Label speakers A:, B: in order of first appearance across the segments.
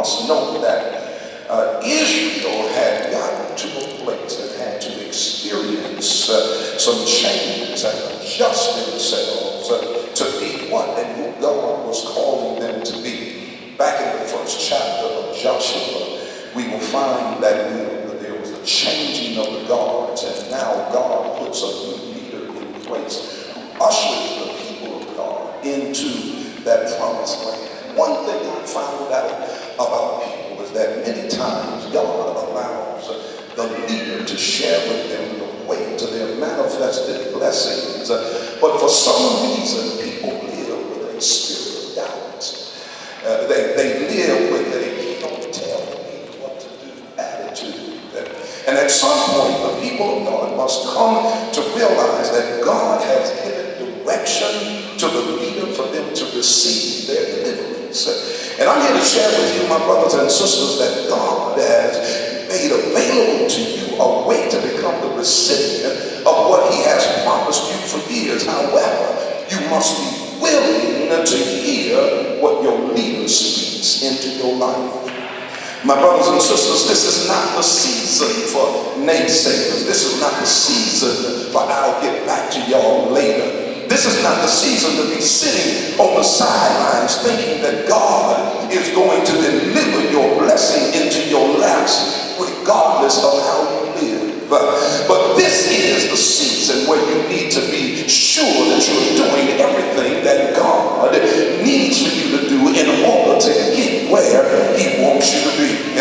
A: must know that Israel had gotten to a place that had to experience some changes and adjust themselves to be what and who God was calling them to be. Back in the first chapter of Joshua, we will find that there was a changing of the guards, and now God puts a new leader in place who ushers the people of God into that promised land. One thing I found out about people is that many times God allows the leader to share with them the way to their manifested blessings, but for some reason people live with a spirit of doubt. They live with a "don't tell me what to do" attitude. And at some point the people of God must come to realize that God has given direction to the leader for them to receive their deliverance. And I'm here to share with you, my brothers and sisters, that God has made available to you a way to become the recipient of what he has promised you for years. However, you must be willing to hear what your leader speaks into your life. My brothers and sisters, this is not the season for naysayers. This is not the season for "I'll get back to y'all later." This is not the season to be sitting on the sidelines thinking that God is going to deliver your blessing into your laps regardless of how you live. But this is the season where you need to be sure that you're doing everything that God needs for you to do in order to get where he wants you to be.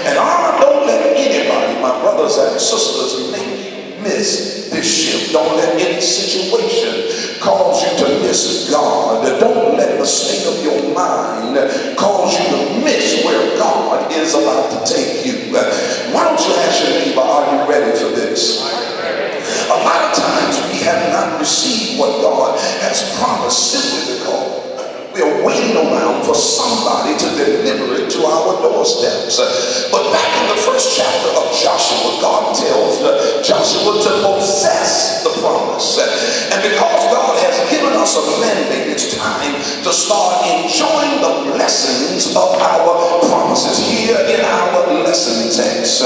A: And I don't let anybody, my brothers and sisters, make you miss this ship. Don't let any situation cause you to miss God. Don't let the state of your mind cause you to miss where God is about to take you. Why don't you ask your neighbor, are you ready for this? A lot of times we have not received what God has promised simply because we are waiting around for somebody to deliver it to our doorsteps. But back in the first chapter of Joshua, God tells Joshua to possess the promise. And because God has given us a mandate, it's time to start enjoying the blessings of our promises. Here in our lesson text,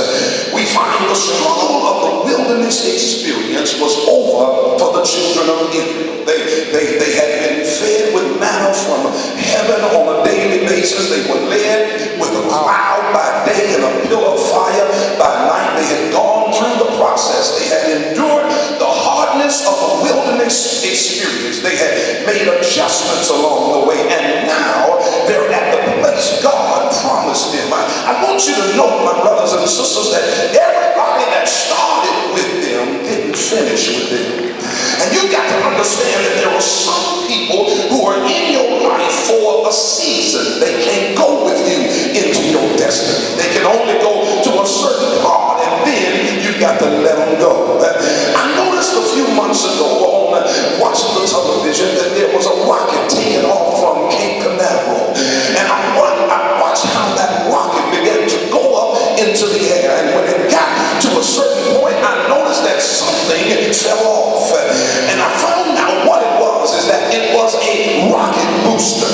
A: we find the struggle of the wilderness experience was over for the children of Israel. They had been fed with manna from heaven on a daily basis. They were led with a cloud by day and a pillar of fire by night. They had gone through the process. They had endured the hardness of a wilderness experience. They had made adjustments along the way, and now they're at the place God promised them. I want you to know, my brothers and sisters, that everybody that started with them didn't finish with them. And you got to understand that there are some people who are in your life for a season. They can't go with you into your destiny. They can only go to a certain part, and then you've got to let them go. I noticed a few months ago on watching the television that there was a rocket taking off from Cape Canaveral. And I watched how that rocket began to go up into the air. And when it got to a certain point, I noticed that something fell off. And I found out what it was, is that it was a rocket booster.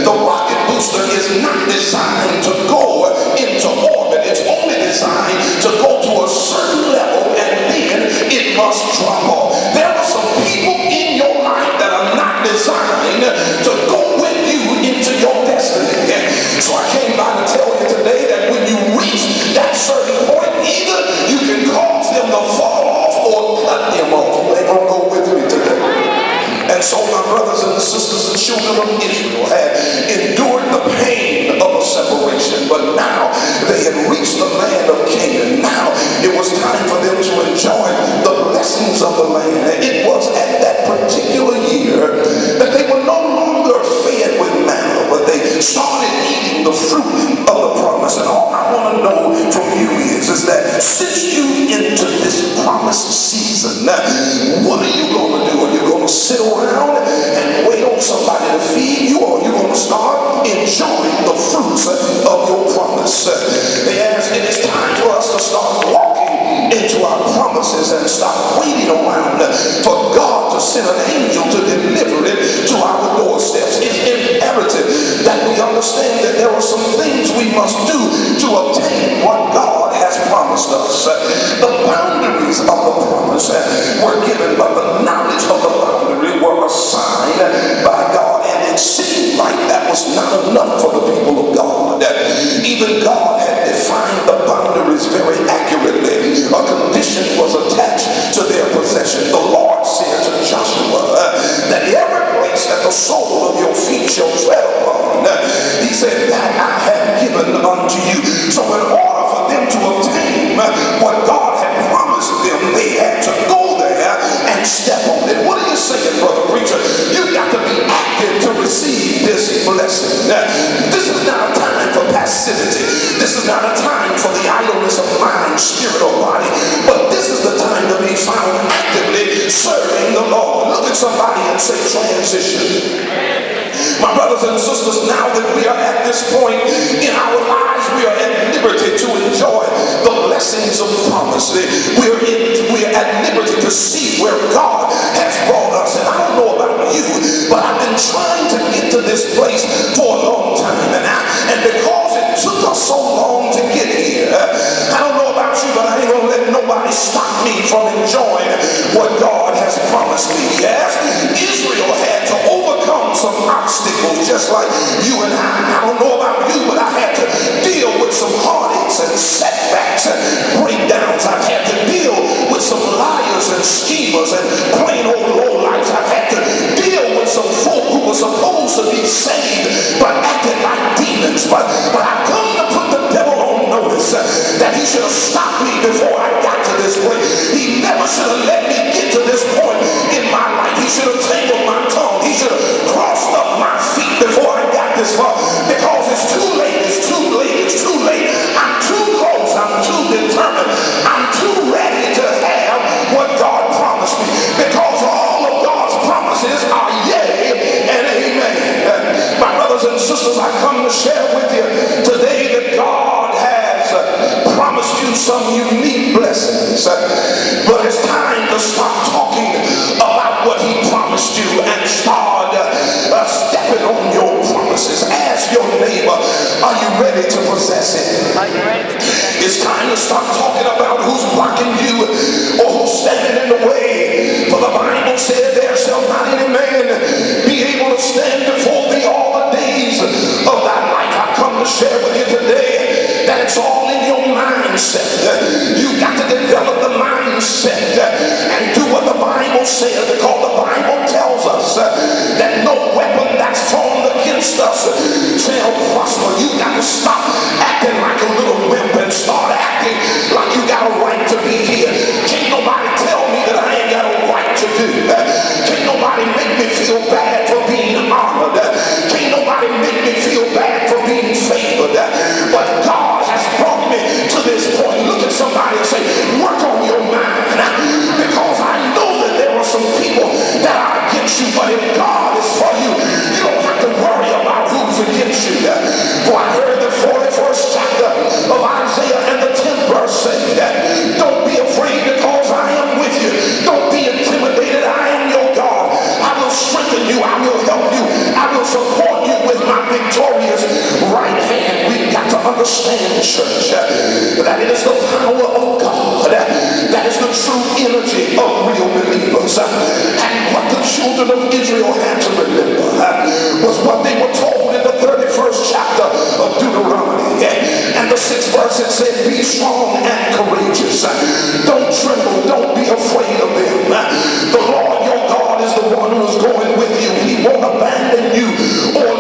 A: The rocket booster is not designed to go into orbit. It's only designed to go to a certain level, and then it must drop off. There are some people in your life that are not designed to go with you into your destiny. So I came by to tell you today that when you reach that certain point, either you can cause them to fall off or cut them off. You ain't gonna go with me today. And so my brothers and sisters, the children of Israel had endured the pain of a separation, but now they had reached the land of Canaan. Now it was time for them to enjoy the blessings of the land. It was at that particular year that they were no longer fed with manna, but they started eating the fruit of the promise. And all I want to know from you is that since you into this promised season, what are you going to do? Are you going to sit around and wait on somebody to feed you, or are you going to start enjoying the fruits of your promise? Yes, it is time for us to start walking into our promises and stop waiting around for God to sent an angel to deliver it to our doorsteps. It's imperative that we understand that there are some things we must do to obtain what God has promised us. The boundaries of the promise were given, but the knowledge of the boundary were assigned by God, and it seemed like that was not enough for the people of God. Even God had defined the boundaries very accurately. A condition was attached to their possession. The Lord said to Joshua that every place that the sole of your feet shall tread upon, he said, that I have given unto you. So in order for them to obtain what God had promised them, they had to go there and step on it. What are you saying, brother preacher? You've got to be active to receive this blessing. This is not a time for passivity. This is not a time for the idleness of mind, spirit, or body. But this is the time to be found actively serving the Lord. Look at somebody and say transition. My brothers and sisters, now that we are at this point in our lives, we are at liberty to enjoy the blessings of promise. We are at liberty to see where God has brought us. And I don't know about you, but I've been trying to get to this place for a long time. And because it took us so long to get here, I don't know about you, but I ain't going to let nobody stop me from enjoying what God has promised me. Yes, Israel had to overcome some obstacles just like you and I. I don't know about you, but I had to deal with some heartaches and setbacks and breakdowns. I've had to deal with some liars and schemers and plain old lowlights. I've had to deal with some folk who were supposed to be saved but acted like demons. But I've come to put the devil on notice that he should have stopped me before I got to this place. He never should have let me get to this point in my life. He should have tangled my tongue. He should have crossed up my feet before I got this far, because it's too late, it's too late, it's too late. I'm too close, I'm too determined, I'm too ready to have what God promised me, because all of God's promises are yea and amen. My brothers and sisters, I come to share with you today that God has promised you some unique blessings, but it's time to stop talking about what he promised you and start stepping on your promises. Ask your neighbor, are you ready to possess it? Are you ready to possess it? It's time to stop talking about who's blocking you or who's standing in the way. For the Bible said, there shall not any man be able to stand before thee all the days of thy life. I come to share with you today that it's all in your mindset. You've got to develop the mindset and do what the Bible says, because the Bible tells us that no weapon that's formed against us shall prosper. You got to stop acting like a little wimp and start acting like you got a right to be here. Can't nobody tell me that I ain't got a right to do that. Can't nobody make me feel bad for being honored. Can't nobody make me feel bad for being favored. But God has brought me to this point. Look at somebody and say, work on your mind, because I know that there are some people that are against you, but if God is for you, you don't have to worry about who's against you. For I heard the 41st chapter of Isaiah and the 10th verse say that, don't be afraid, because I am with you. Don't be intimidated, I am your God. I will strengthen you, I will help you, I will support you with my victorious right hand. We've got to understand, church, that it is the power of God that is the true energy of real believers. And what the children of Israel had to remember was what they were told in the 31st chapter of Deuteronomy. And the 6th verse, it said, be strong and courageous. Don't tremble, don't be afraid of them. The Lord your God is the one who is going with you. He won't abandon you or